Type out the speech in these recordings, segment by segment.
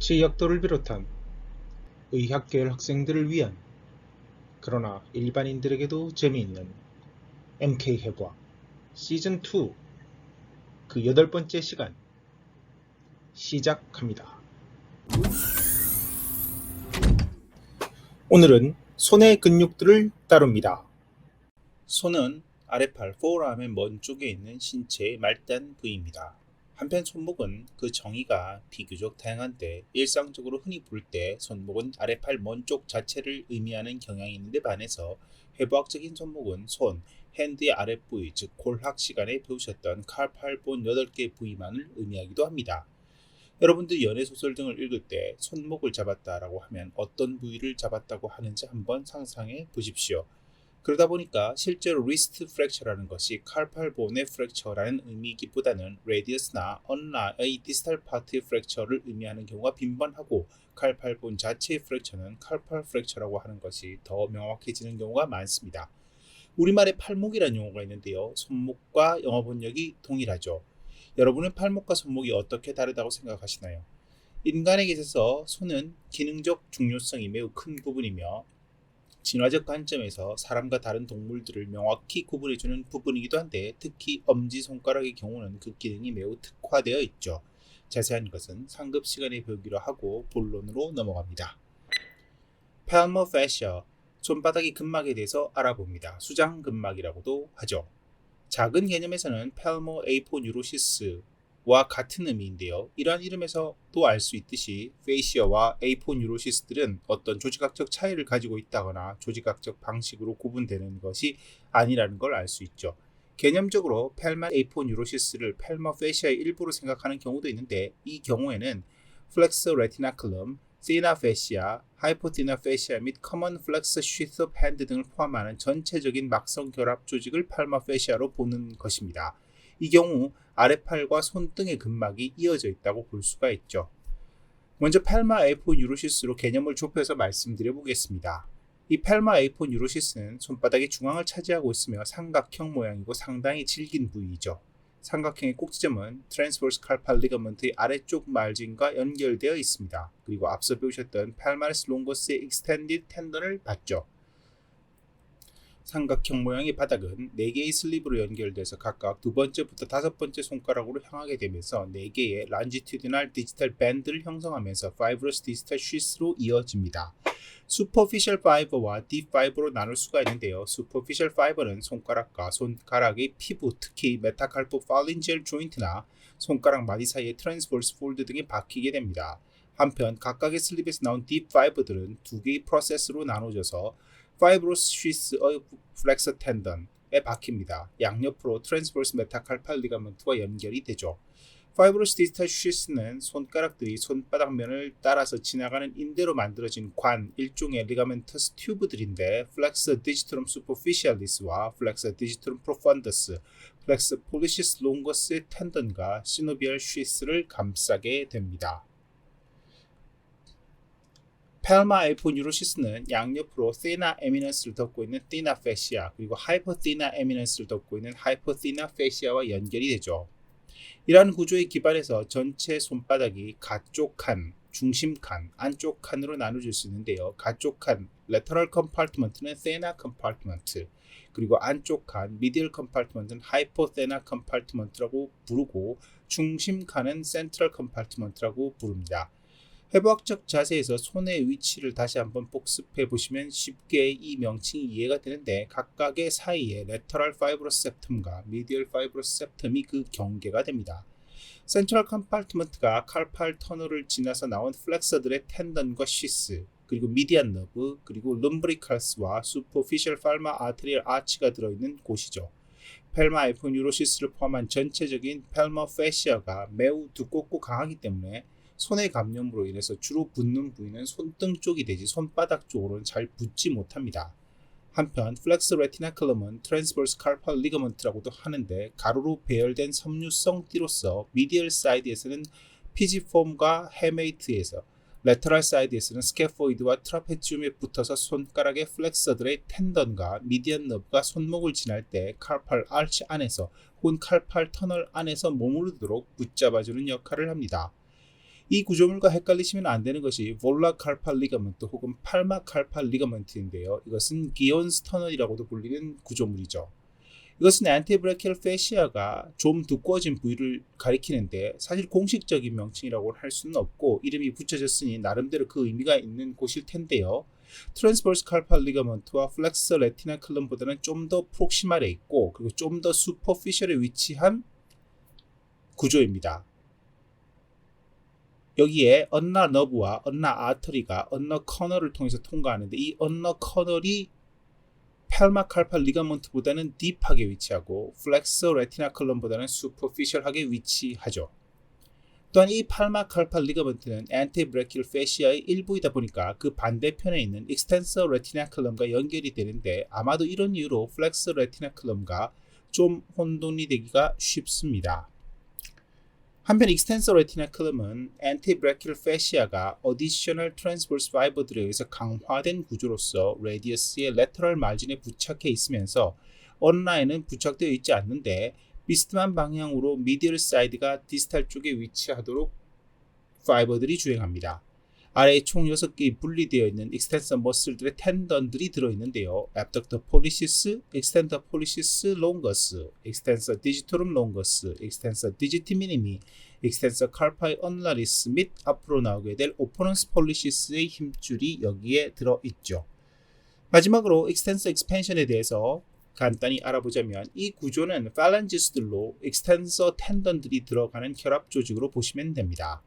치의학도를 비롯한 의학계열 학생들을 위한, 그러나 일반인들에게도 재미있는 MK해부학 시즌2 그 8번째 시간 시작합니다. 오늘은 손의 근육들을 다룹니다. 손은 아래팔 포어암의 먼 쪽에 있는 신체의 말단 부위입니다. 한편 손목은 그 정의가 비교적 다양한데 일상적으로 흔히 부를 때 손목은 아래팔 먼 쪽 자체를 의미하는 경향이 있는데 반해서 해부학적인 손목은 손, 핸드의 아랫부위 즉 골학 시간에 배우셨던 칼팔 본 8개 부위만을 의미하기도 합니다. 여러분들 연애소설 등을 읽을 때 손목을 잡았다라고 하면 어떤 부위를 잡았다고 하는지 한번 상상해 보십시오. 그러다 보니까 실제로 리스트 프랙처라는 것이 칼팔본의 프랙처라는 의미이기보다는 레디어스나 언라의 디스탈 파트 프랙처를 의미하는 경우가 빈번하고 칼팔본 자체의 프랙처는 칼팔 프랙처라고 하는 것이 더 명확해지는 경우가 많습니다. 우리말에 팔목이라는 용어가 있는데요. 손목과 영어 번역이 동일하죠. 여러분은 팔목과 손목이 어떻게 다르다고 생각하시나요? 인간에게 있어서 손은 기능적 중요성이 매우 큰 부분이며 진화적 관점에서 사람과 다른 동물들을 명확히 구분해주는 부분이기도 한데 특히 엄지손가락의 경우는 그 기능이 매우 특화되어 있죠. 자세한 것은 상급 시간에 배우기로 하고 본론으로 넘어갑니다. palmar fascia, 손바닥의 근막에 대해서 알아봅니다. 수장근막이라고도 하죠. 작은 개념에서는 palmar aponeurosis 와 같은 의미인데요. 이러한 이름에서도 알 수 있듯이 페이시아와 에이포뉴로시스들은 어떤 조직학적 차이를 가지고 있다거나 조직학적 방식으로 구분되는 것이 아니라는 걸 알 수 있죠. 개념적으로 팔마 에이포뉴로시스를 팔마 페시아의 일부로 생각하는 경우도 있는데 이 경우에는 플렉서 레티나클럼, 시나 페시아, 하이포티나 페시아 및 커먼 플렉서 쉬스 오브 핸드 등을 포함하는 전체적인 막성 결합 조직을 팔마 페시아로 보는 것입니다. 이 경우 아래팔과 손등의 근막이 이어져 있다고 볼 수가 있죠. 먼저 팔마 에이포뉴로시스로 개념을 좁혀서 말씀드려 보겠습니다. 이 팔마 에이포뉴로시스는 손바닥의 중앙을 차지하고 있으며 삼각형 모양이고 상당히 질긴 부위이죠. 삼각형의 꼭지점은 트랜스버스 칼팔 리가먼트의 아래쪽 말진과 연결되어 있습니다. 그리고 앞서 배우셨던 팔마리스 롱거스의 익스텐디드 텐던을 받죠. 삼각형 모양의 바닥은 4개의 슬립으로 연결돼서 각각 2번째부터 5번째 손가락으로 향하게 되면서 4개의 란지튜디널 디지털 밴드를 형성하면서 파이브러스 디지털 쉬스로 이어집니다. 슈퍼피셜 파이버와 딥 파이버로 나눌 수가 있는데요. 슈퍼피셜 파이버는 손가락과 손가락의 피부, 특히 메타칼포 팔린지얼 조인트나 손가락 마디 사이의 트랜스버스 폴드 등에 박히게 됩니다. 한편 각각의 슬립에서 나온 딥 파이버들은 2개의 프로세스로 나눠져서 파이브로스 쉬스의 플렉서 텐던에 박힙니다. 양옆으로 트랜스버스 메타칼팔 리가먼트와 연결이 되죠. 파이브로스 디지털 쉬스는 손가락들이 손바닥면을 따라서 지나가는 인대로 만들어진 관, 일종의 리가멘터스 튜브들인데 플렉서 디지털럼 슈퍼피시알리스와 플렉서 디지털럼 프로펀더스, 플렉서 폴리시스 롱거스의 텐던과 시노비얼 쉬스를 감싸게 됩니다. 팔마 에이포뉴로시스는 양옆으로 세나 에미넌스를 덮고 있는 티나 페시아 그리고 하이퍼티나 에미넌스를 덮고 있는 하이퍼티나 페시아와 연결이 되죠. 이러한 구조에 기반해서 전체 손바닥이 가쪽 칸, 중심 칸, 안쪽 칸으로 나눠질 수 있는데요. 가쪽 칸, 레터럴 컴파트먼트는 세나 컴파트먼트, 그리고 안쪽 칸, 미디얼 컴파트먼트는 하이포세나 컴파트먼트라고 부르고 중심 칸은 센트럴 컴파트먼트라고 부릅니다. 해부학적 자세에서 손의 위치를 다시 한번 복습해 보시면 쉽게 이 명칭이 이해가 되는데 각각의 사이에 레터럴 파이브러스 septum과 미디얼 파이브러스 septum이 그 경계가 됩니다. 센트럴 컴파트먼트가 칼팔 터널을 지나서 나온 플렉서들의 텐던과 쉬스, 그리고 미디안 너브, 그리고 lumbricus와 슈퍼피셜 팔마 아트리얼 아치가 들어있는 곳이죠. 팔마 에이포뉴로시스를 포함한 전체적인 팔마 페시아가 매우 두껍고 강하기 때문에 손의 감염으로 인해서 주로 붙는 부위는 손등 쪽이 되지 손바닥 쪽으로는 잘 붙지 못합니다. 한편 플렉스 레티나클럼은 트랜스버스 칼팔 리가먼트라고도 하는데 가로로 배열된 섬유성 띠로서 미디얼 사이드에서는 피지폼과 헤메이트에서 레터럴 사이드에서는 스캐포이드와 트라페지움에 붙어서 손가락의 플렉서들의 텐던과 미디안 너브가 손목을 지날 때 칼팔 알치 안에서 혹은 칼팔 터널 안에서 머무르도록 붙잡아주는 역할을 합니다. 이 구조물과 헷갈리시면 안 되는 것이 볼라 칼팔 리가먼트 혹은 팔마 칼팔 리가먼트인데요. 이것은 기온스 터널이라고도 불리는 구조물이죠. 이것은 안티브라키얼 페시아가 좀 두꺼워진 부위를 가리키는데 사실 공식적인 명칭이라고 할 수는 없고 이름이 붙여졌으니 나름대로 그 의미가 있는 곳일 텐데요. 트랜스버스 칼팔 리가먼트와 플렉서 레티나 클럼보다는 좀 더 프록시말에 있고 그리고 좀 더 슈퍼피셜에 위치한 구조입니다. 여기에 언나 너브와 언나 아터리가 언너 커널을 통해서 통과하는데 이 언너 커널이 팔마 칼팔 리가먼트보다는 딥하게 위치하고 플렉서 레티나 컬럼보다는 슈퍼피셜하게 위치하죠. 또한 이 팔마 칼팔 리가먼트는 안티브라키얼 페시아의 일부이다 보니까 그 반대편에 있는 익스텐서 레티나 컬럼과 연결이 되는데 아마도 이런 이유로 플렉서 레티나 컬럼과 좀 혼돈이 되기가 쉽습니다. 한편 익스텐서 레티나 컬럼은 안티브라키얼 페시아가 어디셔널 트랜스버스 파이버들에 의해서 강화된 구조로서 레디어스의 레터럴 마진에 부착해 있으면서 언라인은 부착되어 있지 않는데 비스듬한 방향으로 미디얼 사이드가 디스탈 쪽에 위치하도록 파이버들이 주행합니다. 아래에 총 6개의 분리되어 있는 익스텐서 머슬들의 텐던들이 들어있는데요. abductor pollicis, extensor pollicis longus, extensor digitorum longus, extensor digiti minimi, extensor carpi ulnaris 및 앞으로 나오게 될 opponens pollicis의 힘줄이 여기에 들어있죠. 마지막으로 extensor expansion에 대해서 간단히 알아보자면 이 구조는 phalanges들로 extensor 텐던들이 들어가는 혈압 조직으로 보시면 됩니다.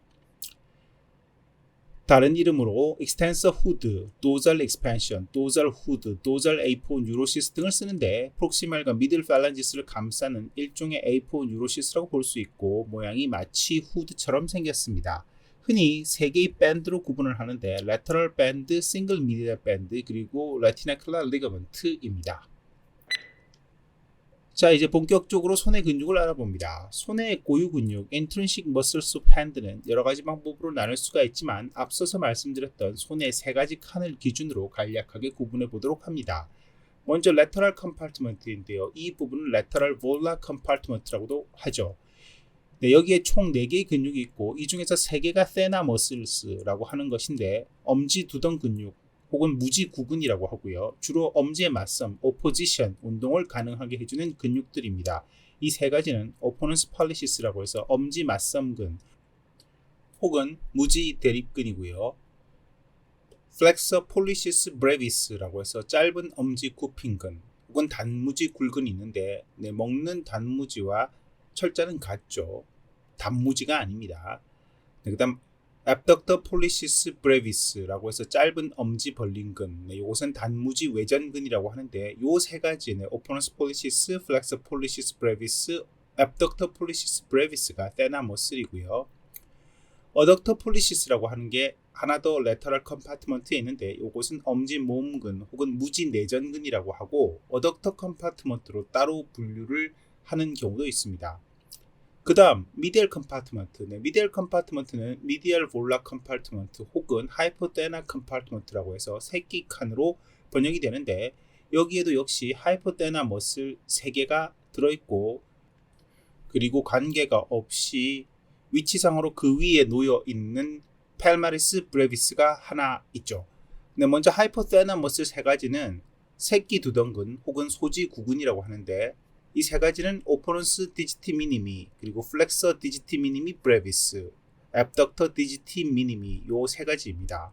다른 이름으로 extensor hood, dorsal expansion, dorsal hood, dorsal A4 neurosis 등을 쓰는데 프록시말과 미들 phalanges를 감싸는 일종의 A4 neurosis라고 볼 수 있고 모양이 마치 후드처럼 생겼습니다. 흔히 세 개의 밴드로 구분을 하는데 lateral band, single medial band, 그리고 retinacular ligament입니다. 자, 이제 본격적으로 손의 근육을 알아봅니다. 손의 고유 근육, intrinsic muscles of hand는 여러 가지 방법으로 나눌 수가 있지만 앞서서 말씀드렸던 손의 세 가지 칸을 기준으로 간략하게 구분해 보도록 합니다. 먼저 lateral compartment인데요. 이 부분은 lateral volar compartment라고도 하죠. 네, 여기에 총 4개의 근육이 있고 이 중에서 3개가 thenar muscles라고 하는 것인데 엄지 두덩 근육 혹은 무지구근이라고 하고요. 주로 엄지의 맞섬, opposition, 운동을 가능하게 해주는 근육들입니다. 이 세 가지는 opponens pollicis라고 해서 엄지 맞섬근 혹은 무지 대립근이고요. flexor pollicis brevis라고 해서 짧은 엄지 굽힌근 혹은 단무지 굴근이 있는데 먹는 단무지와 철자는 같죠. 단무지가 아닙니다. 그 다음 abductor pollicis brevis라고 해서 짧은 엄지 벌린근, 이것은 단무지 외전근이라고 하는데 이 세 가지는 opponens pollicis, flexor pollicis brevis, abductor pollicis brevis가 thenar muscle이고요. adductor pollicis라고 하는 게 하나 더 lateral compartment에 있는데 이것은 엄지 모음근 혹은 무지 내전근이라고 하고 adductor compartment로 따로 분류를 하는 경우도 있습니다. 그 다음 미디얼 컴파트먼트, 미디얼 컴파트먼트는 미디얼 볼라 컴파트먼트 혹은 하이포테나 컴파트먼트라고 해서 새끼 칸으로 번역이 되는데 여기에도 역시 하이포테나 머슬 3개가 들어있고 그리고 관계가 없이 위치상으로 그 위에 놓여 있는 팔마리스 브레비스가 하나 있죠. 근데 먼저 하이포테나 머슬 3가지는 새끼 두덩근 혹은 소지 구근이라고 하는데 이 세 가지는 opponens digiti minimi, 그리고 flexor digiti minimi brevis, abductor digiti minimi 요 세 가지입니다.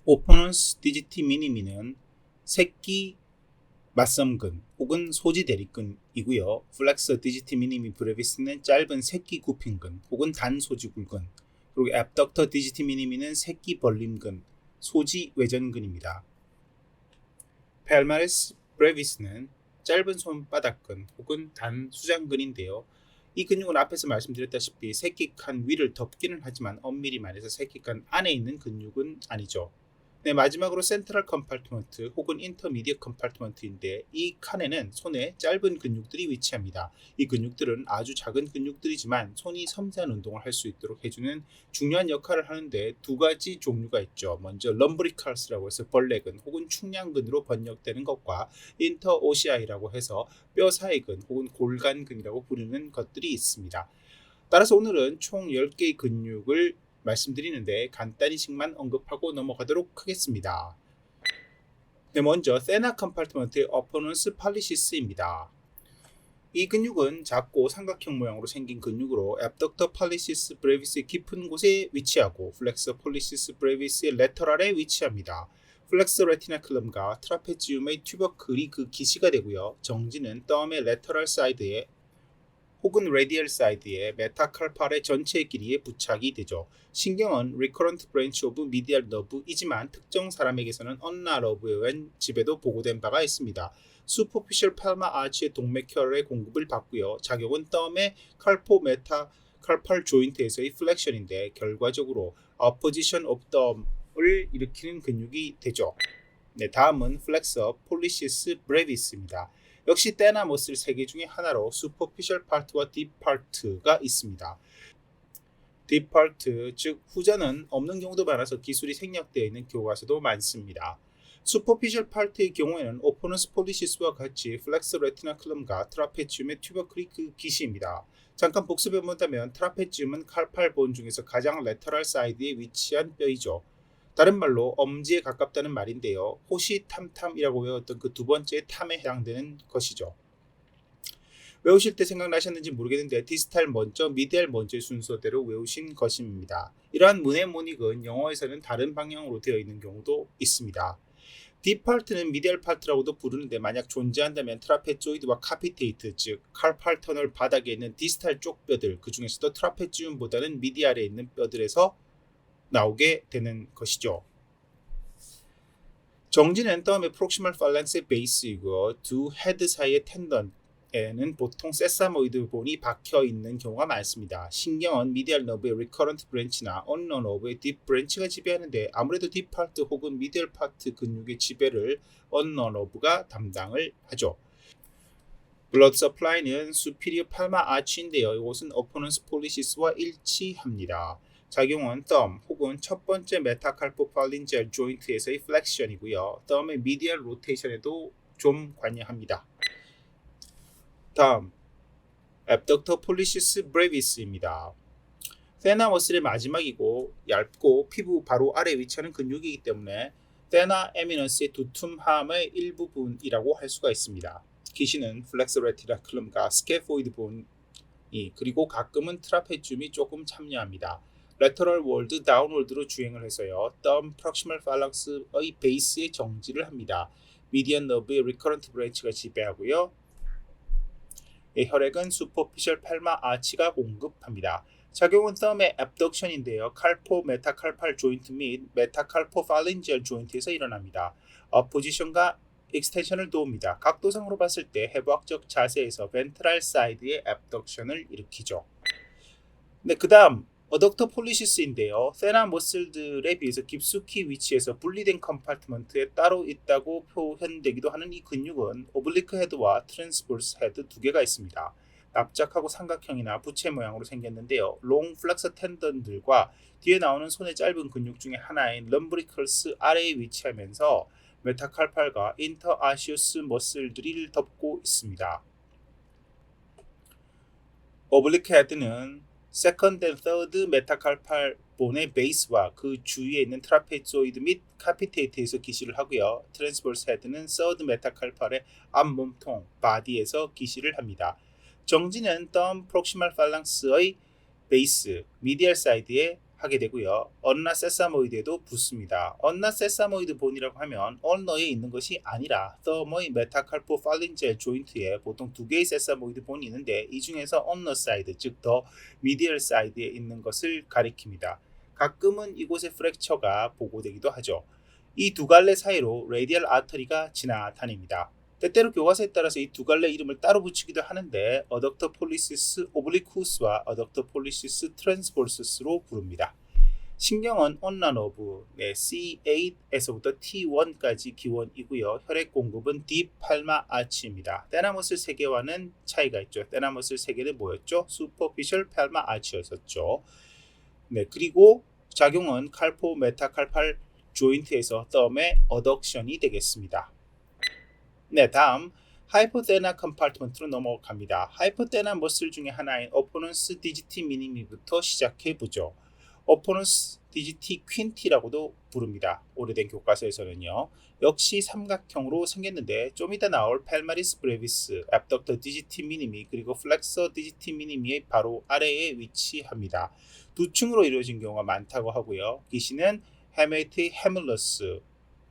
opponens digiti minimi는 새끼 맞섬근 혹은 소지 대립근이고요. flexor digiti minimi brevis는 짧은 새끼 굽힌근 혹은 단 소지 굴근, 그리고 abductor digiti minimi는 새끼 벌림근, 소지 외전근입니다. palmaris brevis는 짧은 손바닥근 혹은 단 수장근인데요. 이 근육은 앞에서 말씀드렸다시피 새끼칸 위를 덮기는 하지만 엄밀히 말해서 새끼칸 안에 있는 근육은 아니죠. 네, 마지막으로 센트럴 컴파트먼트 혹은 인터미디엇 컴파트먼트인데 이 칸에는 손에 짧은 근육들이 위치합니다. 이 근육들은 아주 작은 근육들이지만 손이 섬세한 운동을 할 수 있도록 해주는 중요한 역할을 하는데 두 가지 종류가 있죠. 먼저 럼브리칼스라고 해서 벌레근 혹은 충량근으로 번역되는 것과 인터오시아이라고 해서 뼈 사이근 혹은 골간근이라고 부르는 것들이 있습니다. 따라서 오늘은 총 10개의 근육을 말씀드리는데 간단히씩만 언급하고 넘어가도록 하겠습니다. 네, 먼저 세나 컴파트먼트의 어퍼넌스 팔리시스입니다. 이 근육은 작고 삼각형 모양으로 생긴 근육으로 abductor pollicis brevis의 깊은 곳에 위치하고 flexor pollicis brevis의 레터럴에 위치합니다. 플렉서 레티나클럼과 트라페지움의 튜버클이 그 기시가 되고요. 정지는 덤의 레터럴 사이드에 혹은 레디얼 사이드에 메타칼팔의 전체 길이에 부착이 되죠. 신경은 recurrent branch of medial nerve이지만 특정 사람에게서는 ulnar nerve에 의한 지배도 보고된 바가 있습니다. superficial palmar arch의 동맥혈의 공급을 받고요. 작용은 덤의 칼포 메타칼팔 조인트에서의 플렉션인데 결과적으로 opposition of thumb을 일으키는 근육이 되죠. 네, 다음은 flexor pollicis brevis입니다. 역시 떼나 머슬 3개 중에 하나로 superficial part와 deep part가 있습니다. deep part, 즉 후자는 없는 경우도 많아서 기술이 생략되어 있는 교과서도 많습니다. superficial part의 경우에는 opponens pollicis와 같이 flexor retinaculum과 trapezium의 tubercul이 그 기시입니다. 잠깐 복습해본다면 트라페지움은 칼팔본 중에서 가장 레터럴 사이드에 위치한 뼈이죠. 다른 말로 엄지에 가깝다는 말인데요. 호시탐탐이라고 외웠던 그 두 번째 탐에 해당되는 것이죠. 외우실 때 생각나셨는지 모르겠는데 디스탈 먼저, 미디알 먼저의 순서대로 외우신 것입니다. 이러한 문해모닉은 영어에서는 다른 방향으로 되어 있는 경우도 있습니다. 딥파트는 미디얼 파트라고도 부르는데 만약 존재한다면 트라페조이드와 카피테이트, 즉 칼팔 터널 바닥에 있는 디스탈 쪽 뼈들, 그 중에서도 트라페지움보다는 미디알에 있는 뼈들에서 나오게 되는 것이죠. 정지는 덤의 프록시멀 팔랑스의 베이스이고 두 헤드 사이의 텐던에는 보통 세사모이드 본이 박혀 있는 경우가 많습니다. 신경은 미디얼 너브의 리커런트 브랜치나 언너 너브의 딥 브랜치가 지배하는데 아무래도 딥 파트 혹은 미디얼 파트 근육의 지배를 언너 너브가 담당을 하죠. 블러드 서플라이는 수피리어 팔마 아치인데요. 이것은 어포넌스 폴리시스와 일치합니다. 작용은 덤 혹은 첫 번째 메타칼포팔린젤 조인트에서의 플렉션이고요. 덤의 미디얼 로테이션에도 좀 관여합니다. 다음, abductor pollicis brevis입니다. 세나 머슬의 마지막이고 얇고 피부 바로 아래에 위치하는 근육이기 때문에 세나 에미넌스의 두툼함의 일부분이라고 할 수가 있습니다. 기시는 flexor retinaculum과 scaphoid 본이 그리고 가끔은 트라페지움이 조금 참여합니다. 레터럴 월드, 다운월드로 주행을 해서요. 덤 프록시멀 팔랑스의 베이스에 정지를 합니다. 미디안 너브의 리커런트 브랜치가 지배하고요. 혈액은 슈퍼피셜 팔마 아치가 공급합니다. 작용은 덤의 abduction인데요. 칼포 메타칼팔 조인트 및 메타칼포 팔린지얼 조인트에서 일어납니다. 포지션과 익스텐션을 도웁니다. 각도상으로 봤을 때 해부학적 자세에서 벤트랄 사이드의 abduction을 일으키죠. 네, 그 다음 어덕터 폴리시스인데요. 세나 머슬들에 비해서 깊숙이 위치해서 분리된 컴파트먼트에 따로 있다고 표현되기도 하는 이 근육은 오블리크 헤드와 트랜스버스 헤드 두 개가 있습니다. 납작하고 삼각형이나 부채 모양으로 생겼는데요. 롱 플렉서 텐던들과 뒤에 나오는 손의 짧은 근육 중에 하나인 럼브리컬스 아래에 위치하면서 메타칼팔과 인터아시우스 머슬들을 덮고 있습니다. 오블리크 헤드는 세컨드 앤 서드 메타칼팔 본의 베이스와 그 주위에 있는 트라페조이드 및 카피테이트에서 기시를 하고요. 트랜스버스 헤드는 서드 메타칼팔의 앞몸통 바디에서 기시를 합니다. 정지는 덤 프록시멀 팔랑스의 베이스 미디얼 사이드에 하게 되고요. 언나 세사모이드에도 붙습니다. 언나 세사모이드 본이라고 하면 언너에 있는 것이 아니라 덤의 메타칼포 팔린젤 조인트에 보통 두 개의 세사모이드 본이 있는데 이 중에서 언너 사이드, 즉 더 미디얼 사이드에 있는 것을 가리킵니다. 가끔은 이곳에 프랙처가 보고되기도 하죠. 이 두 갈래 사이로 레디얼 아터리가 지나다닙니다. 때때로 교과서에 따라서 이 두 갈래 이름을 따로 붙이기도 하는데 어덕터 폴리시스 오블리쿠스와 어덕터 폴리시스 트랜스버스스로 부릅니다. 신경은 온나 너브 C8에서부터 T1까지 기원이고요. 혈액 공급은 딥 팔마 아치입니다. 떼나머슬 3개와는 차이가 있죠. 떼나머슬 3개는 뭐였죠? 슈퍼피셜 팔마 아치였었죠. 네, 그리고 작용은 칼포 메타칼팔 조인트에서 덤의 어덕션이 되겠습니다. 네, 다음 하이포테나 컴파트먼트로 넘어갑니다. 하이포테나 머슬 중에 하나인 어포넌스 디지티 미니미부터 시작해 보죠. 오퍼너스 디지티 퀸티라고도 부릅니다. 오래된 교과서에서는요. 역시 삼각형으로 생겼는데 좀 이따 나올 펠마리스 브레비스, 앱덕터 디지티 미니미 그리고 플렉서 디지티 미니미의 바로 아래에 위치합니다. 두 층으로 이루어진 경우가 많다고 하고요. 기시는 헤메이트 헤밀러스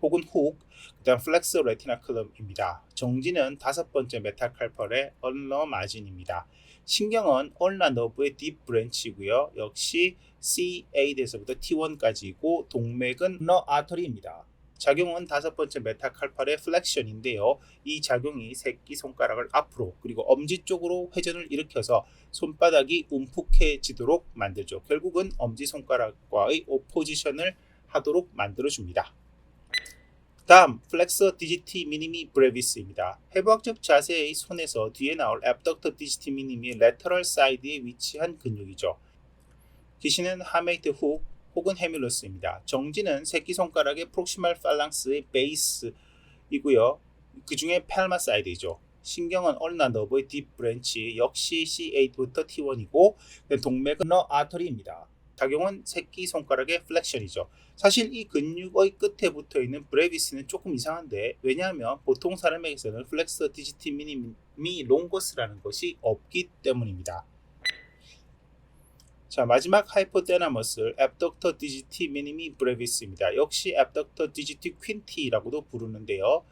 혹은 훅, 그다음 플렉서 레티나 클럼입니다. 정지는 다섯 번째 메타칼펄의 얼너 마진입니다. 신경은 얼나 너브의 딥 브랜치이고요. 역시 C8에서부터 T1까지이고 동맥은 너 아터리입니다. 작용은 다섯 번째 메타칼팔의 플렉션인데요. 이 작용이 새끼손가락을 앞으로 그리고 엄지 쪽으로 회전을 일으켜서 손바닥이 움푹해지도록 만들죠. 결국은 엄지손가락과의 오포지션을 하도록 만들어줍니다. 다음 플렉서 디지티 미니미 브레비스입니다. 해부학적 자세의 손에서 뒤에 나올 앱덕터 디지티 미니미의 레터럴 사이드에 위치한 근육이죠. 기시는 하메이트 훅 혹은 헤밀러스입니다. 정지는 새끼손가락의 프록시말 팔랑스의 베이스이고요. 그 중에 펠마 사이드이죠. 신경은 얼나 너브의 딥 브랜치 역시 C8부터 T1이고 동맥은 너 아터리입니다. 작용은 새끼손가락의 플렉션이죠. 사실 이 근육의 끝에 붙어있는 브레비스는 조금 이상한데 왜냐하면 보통 사람에게서는 플렉서 디지티 미니미 롱거스라는 것이 없기 때문입니다. 자, 마지막 하이포테나머스 앱덕터 디지티 미니미 브레비스입니다. 역시 앱덕터 디지티 퀸티라고도 부르는데요.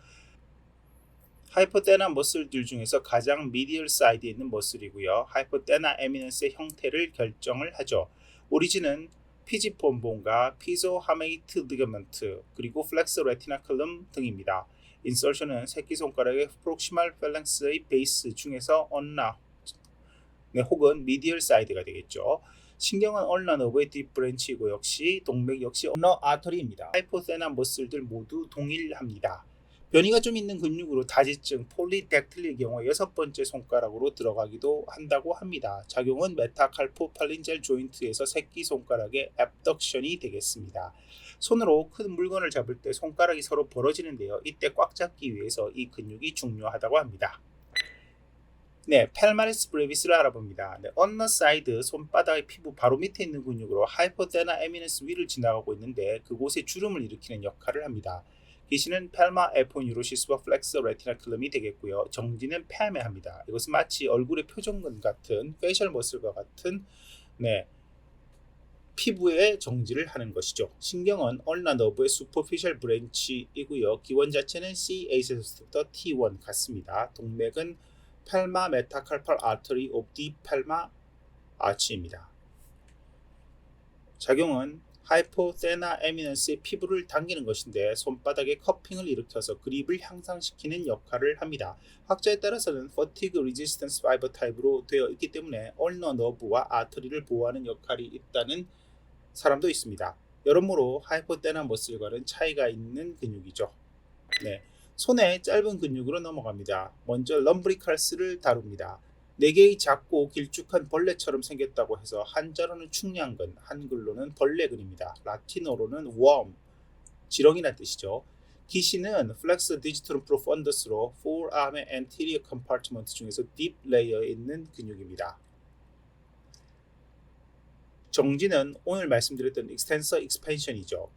하이포테나 머슬들 중에서 가장 미디얼 사이드에 있는 머슬이고요. 하이포테나 에미넌스의 형태를 결정을 하죠. 오리진은 피지폰본과 피조하메이트 리가먼트 그리고 플렉서 레티나클럼 등입니다. 인설션은 새끼손가락의 프록시말 펠랑스의 베이스 중에서 언나 혹은 미디얼 사이드가 되겠죠. 신경은 얼나 너브의 딥 브랜치이고 역시 동맥 역시 언너 아터리입니다. 하이포테나 머슬들 모두 동일합니다. 변이가 좀 있는 근육으로 다지증 폴리덱틸리의 경우 여섯 번째 손가락으로 들어가기도 한다고 합니다. 작용은 메타칼포팔린젤 조인트에서 새끼손가락의 앱덕션이 되겠습니다. 손으로 큰 물건을 잡을 때 손가락이 서로 벌어지는데요. 이때 꽉 잡기 위해서 이 근육이 중요하다고 합니다. 네, 펠마리스 브레비스를 알아봅니다. 네, 언너 사이드 손바닥의 피부 바로 밑에 있는 근육으로 하이포테나 에미넌스 위를 지나가고 있는데 그곳에 주름을 일으키는 역할을 합니다. 기시는 펠마 에포뉴로시스와 플렉서 레티나클럼이 되겠고요. 정지는 펠메합니다. 이것은 마치 얼굴의 표정근 같은 페이셜 머슬과 같은 피부의 정지를 하는 것이죠. 신경은 얼나 너브의 슈퍼피셜 브랜치이고요. 기원 자체는 C8에서부터 T1 같습니다. 동맥은 펠마 메타칼팔 아터리 옵디 펠마 아치입니다. 작용은 하이포테나 에미넌스의 피부를 당기는 것인데 손바닥에 커핑을 일으켜서 그립을 향상시키는 역할을 합니다. 학자에 따라서는 Fatigue Resistance Fiber 타입으로 되어 있기 때문에 얼너 너브와 아터리를 보호하는 역할이 있다는 사람도 있습니다. 여러모로 하이포테나 머슬과는 차이가 있는 근육이죠. 네, 손의 짧은 근육으로 넘어갑니다. 먼저 럼브리칼스를 다룹니다. 4개의 작고 길쭉한 벌레처럼 생겼다고 해서 한자로는 충량근, 한글로는 벌레근입니다. 라틴어로는 worm, 지렁이란 뜻이죠. 기시는 플렉서 디지털 프로펀더스로 forearm의 anterior compartment 중에서 딥 레이어에 있는 근육입니다. 정지는 오늘 말씀드렸던 extensor expansion이죠.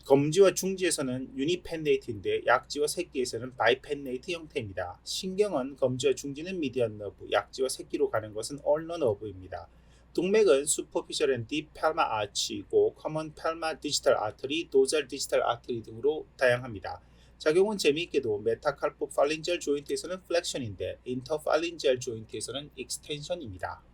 검지와 중지에서는 유니펜네이트인데 약지와 새끼에서는 바이펜네이트 형태입니다. 신경은 검지와 중지는 미디안 너브, 약지와 새끼로 가는 것은 얼너 너브입니다. 동맥은 슈퍼피셜 앤 딥 펠마 아치이고 커먼 펠마 디지털 아터리, 도잘 디지털 아터리 등으로 다양합니다. 작용은 재미있게도 메타칼포 팔린젤 조인트에서는 플렉션인데 인터팔린젤 조인트에서는 익스텐션입니다.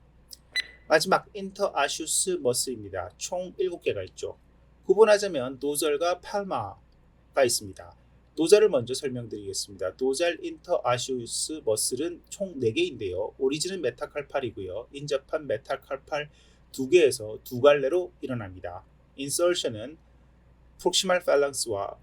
마지막 인터아슈스 머슬입니다. 총 7개가 있죠. 구분하자면 노절과 팔마가 있습니다. 노잘을 먼저 설명드리겠습니다. 노잘 인터아슈스 머슬은 총 4개인데요. 오리진은 메타칼팔이고요. 인접한 메타칼팔 2개에서 2갈래로 일어납니다. 인설션은 프록시말 팔랑스와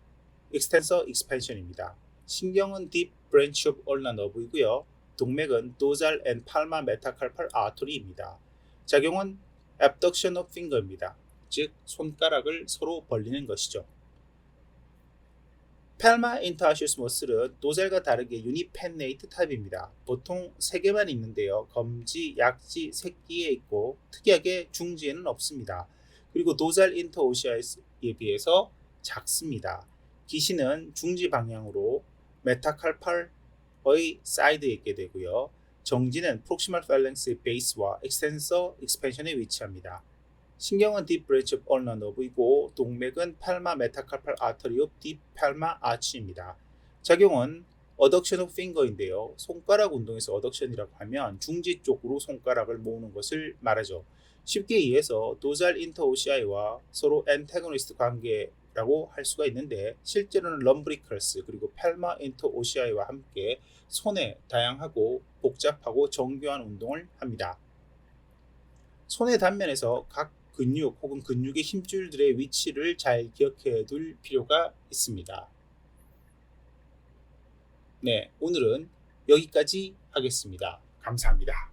익스텐서 익스펜션입니다. 신경은 딥 브랜치 오브 얼나 너브이고요. 동맥은 도잘 앤 팔마 메타칼팔 아토리입니다. 작용은 abduction of finger입니다. 즉 손가락을 서로 벌리는 것이죠. 팔마 인터오시우스 머슬은 노젤과 다르게 유니펜네이트 타입입니다. 보통 3개만 있는데요. 검지, 약지, 새끼에 있고 특이하게 중지에는 없습니다. 그리고 노잘 인터오시아에 비해서 작습니다. 기신은 중지 방향으로 메타칼팔의 사이드에 있게 되고요. 정지는 프록시멀 팔랭스의 베이스와 익스텐서 익스펜션에 위치합니다. 신경은 딥 브랜치 오브 얼너 너브이고 동맥은 팔마 메타칼팔 아터리 오브 딥 팔마 아치입니다. 작용은 어덕션 오브 핑거인데요. 손가락 운동에서 어덕션이라고 하면 중지 쪽으로 손가락을 모으는 것을 말하죠. 쉽게 이해해서 도잘 인터오시아이와 서로 엔타고니스트 관계라고 할 수가 있는데 실제로는 럼브리컬스 그리고 팔마 인터오시아이와 함께 손에 다양하고 복잡하고 정교한 운동을 합니다. 손의 단면에서 각 근육 혹은 근육의 힘줄들의 위치를 잘 기억해 둘 필요가 있습니다. 네, 오늘은 여기까지 하겠습니다. 감사합니다.